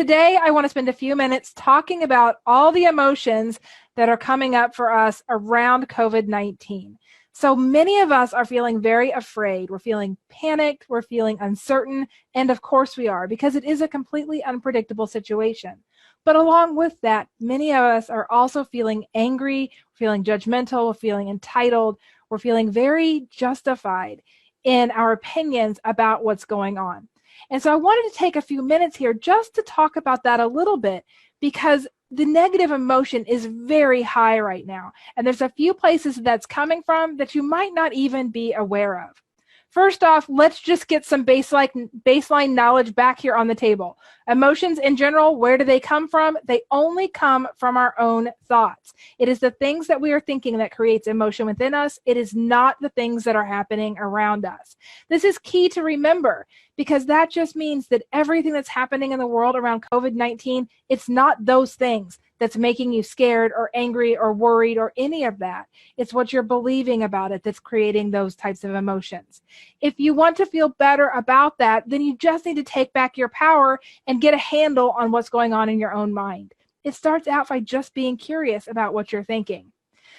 today I want to spend a few minutes talking about all the emotions that are coming up for us around COVID-19. So many of us are feeling very afraid. We're feeling panicked, we're feeling uncertain, and of course we are, because it is a completely unpredictable situation. But along with that, many of us are also feeling angry, feeling judgmental, feeling entitled, we're feeling very justified in our opinions about what's going on. And so I wanted to take a few minutes here just to talk about that a little bit, because the negative emotion is very high right now. And there's a few places that's coming from that you might not even be aware of. First off, let's just get some baseline knowledge back here on the table. Emotions in general, where do they come from? They only come from our own thoughts. It is the things that we are thinking that creates emotion within us. It is not the things that are happening around us. This is key to remember, because that just means that everything that's happening in the world around COVID-19, it's not those things that's making you scared or angry or worried or any of that. It's what you're believing about it that's creating those types of emotions. If you want to feel better about that, then you just need to take back your power and get a handle on what's going on in your own mind. It starts out by just being curious about what you're thinking.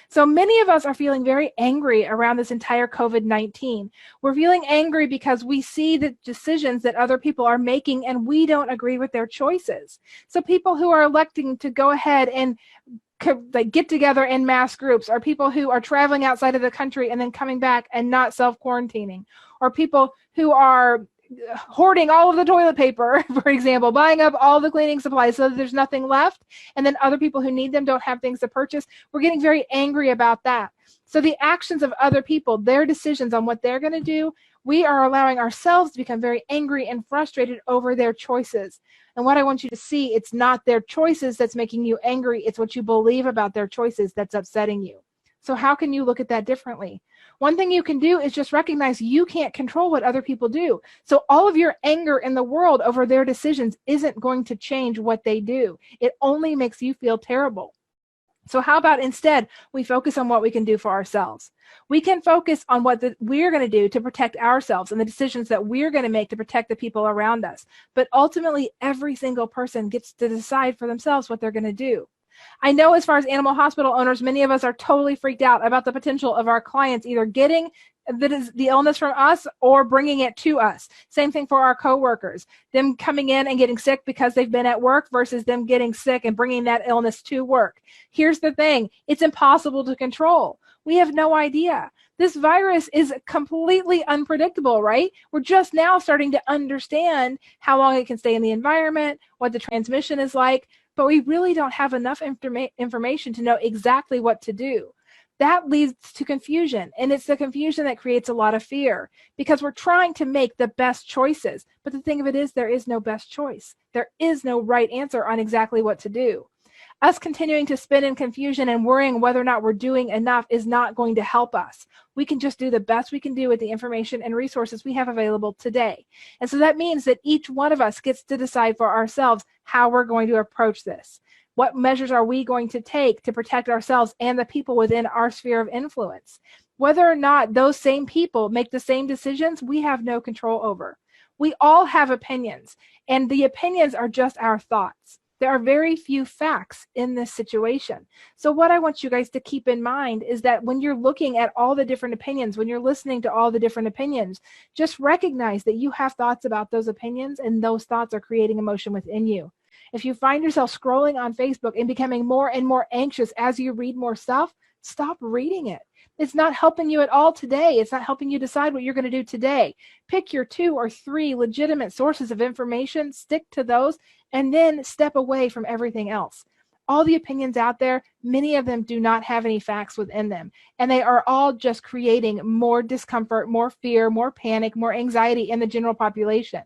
So many of us are feeling very angry around this entire COVID-19. We're feeling angry because we see the decisions that other people are making and we don't agree with their choices. So people who are electing to go ahead and get together in mass groups, or people who are traveling outside of the country and then coming back and not self-quarantining, or people who are hoarding all of the toilet paper, for example, buying up all the cleaning supplies so that there's nothing left, and then other people who need them don't have things to purchase. We're getting very angry about that. So the actions of other people, their decisions on what they're going to do, we are allowing ourselves to become very angry and frustrated over their choices. And what I want you to see, it's not their choices that's making you angry, it's what you believe about their choices that's upsetting you. So how can you look at that differently? One thing you can do is just recognize you can't control what other people do. So all of your anger in the world over their decisions isn't going to change what they do. It only makes you feel terrible. So how about instead we focus on what we can do for ourselves? We can focus on what we're going to do to protect ourselves and the decisions that we're going to make to protect the people around us. But ultimately, every single person gets to decide for themselves what they're going to do. I know as far as animal hospital owners, many of us are totally freaked out about the potential of our clients either getting the illness from us or bringing it to us. Same thing for our coworkers, them coming in and getting sick because they've been at work versus them getting sick and bringing that illness to work. Here's the thing, it's impossible to control. We have no idea. This virus is completely unpredictable, right? We're just now starting to understand how long it can stay in the environment, what the transmission is like, but we really don't have enough information to know exactly what to do. That leads to confusion, and it's the confusion that creates a lot of fear, because we're trying to make the best choices. But the thing of it is, there is no best choice. There is no right answer on exactly what to do. Us continuing to spin in confusion and worrying whether or not we're doing enough is not going to help us. We can just do the best we can do with the information and resources we have available today. And so that means that each one of us gets to decide for ourselves how we're going to approach this. What measures are we going to take to protect ourselves and the people within our sphere of influence? Whether or not those same people make the same decisions, we have no control over. We all have opinions, and the opinions are just our thoughts. There are very few facts in this situation. So what I want you guys to keep in mind is that when you're looking at all the different opinions, when you're listening to all the different opinions, just recognize that you have thoughts about those opinions, and those thoughts are creating emotion within you. If you find yourself scrolling on Facebook and becoming more and more anxious as you read more stuff, stop reading it. It's not helping you at all today. It's not helping you decide what you're going to do today. Pick your 2 or 3 legitimate sources of information, stick to those, and then step away from everything else. All the opinions out there, many of them do not have any facts within them, and they are all just creating more discomfort, more fear, more panic, more anxiety in the general population.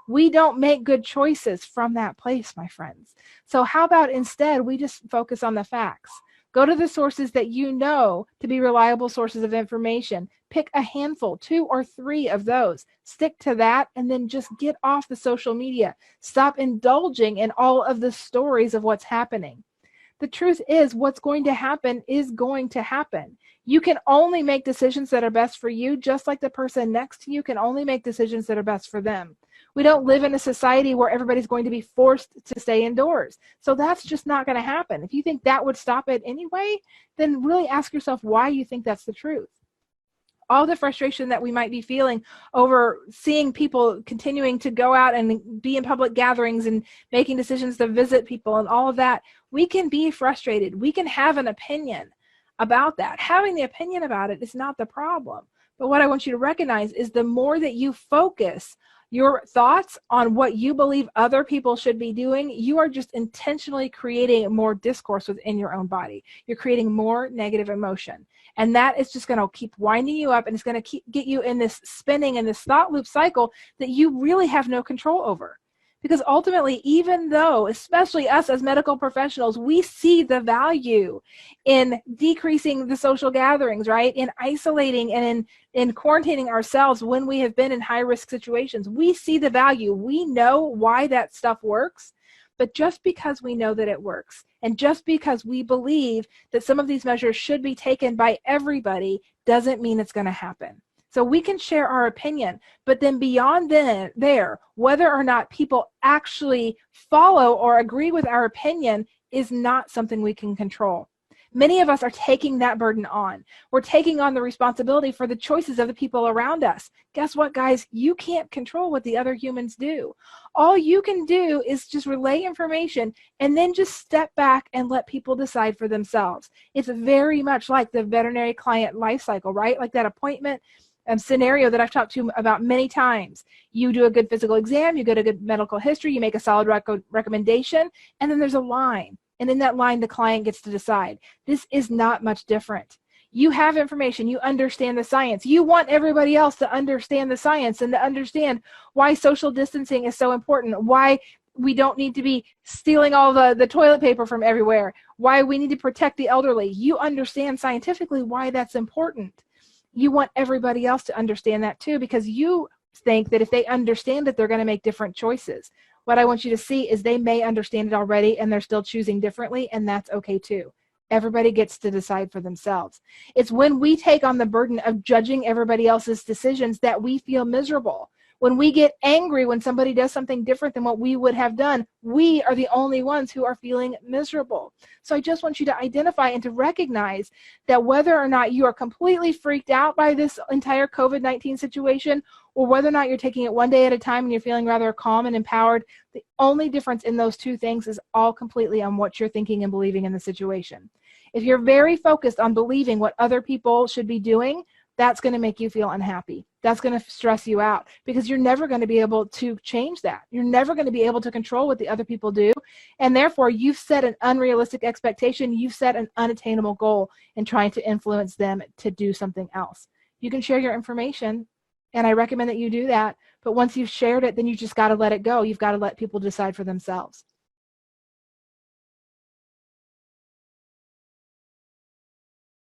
We don't make good choices from that place, my friends. So how about instead we just focus on the facts? Go to the sources that you know to be reliable sources of information. Pick a handful, 2 or 3 of those. Stick to that, and then just get off the social media. Stop indulging in all of the stories of what's happening. The truth is, what's going to happen is going to happen. You can only make decisions that are best for you, just like the person next to you can only make decisions that are best for them. We don't live in a society where everybody's going to be forced to stay indoors. So that's just not going to happen. If you think that would stop it anyway, then really ask yourself why you think that's the truth. All the frustration that we might be feeling over seeing people continuing to go out and be in public gatherings and making decisions to visit people and all of that, we can be frustrated. We can have an opinion about that. Having the opinion about it is not the problem. But what I want you to recognize is the more that you focus your thoughts on what you believe other people should be doing, you are just intentionally creating more discourse within your own body. You're creating more negative emotion. And that is just going to keep winding you up, and it's going to get you in this spinning and this thought loop cycle that you really have no control over. Because ultimately, even though, especially us as medical professionals, we see the value in decreasing the social gatherings, right? In isolating and in quarantining ourselves when we have been in high-risk situations. We see the value. We know why that stuff works. But just because we know that it works, and just because we believe that some of these measures should be taken by everybody, doesn't mean it's going to happen. So we can share our opinion, but then beyond there, whether or not people actually follow or agree with our opinion is not something we can control. Many of us are taking that burden on. We're taking on the responsibility for the choices of the people around us. Guess what, guys? You can't control what the other humans do. All you can do is just relay information and then just step back and let people decide for themselves. It's very much like the veterinary client life cycle, right? Like that appointment scenario that I've talked to you about many times. You do a good physical exam, you get a good medical history, you make a solid recommendation, and then there's a line. And in that line, the client gets to decide. This is not much different. You have information. You understand the science. You want everybody else to understand the science and to understand why social distancing is so important, why we don't need to be stealing all the toilet paper from everywhere, why we need to protect the elderly. You understand scientifically why that's important. You want everybody else to understand that too, because you think that if they understand it, they're going to make different choices. What I want you to see is they may understand it already and they're still choosing differently, and that's okay too. Everybody gets to decide for themselves. It's when we take on the burden of judging everybody else's decisions that we feel miserable. When we get angry when somebody does something different than what we would have done, we are the only ones who are feeling miserable. So I just want you to identify and to recognize that whether or not you are completely freaked out by this entire COVID-19 situation, or whether or not you're taking it one day at a time and you're feeling rather calm and empowered, the only difference in those two things is all completely on what you're thinking and believing in the situation. If you're very focused on believing what other people should be doing, that's going to make you feel unhappy. That's going to stress you out because you're never going to be able to change that. You're never going to be able to control what the other people do. And therefore, you've set an unrealistic expectation. You've set an unattainable goal in trying to influence them to do something else. You can share your information, and I recommend that you do that. But once you've shared it, then you just got to let it go. You've got to let people decide for themselves.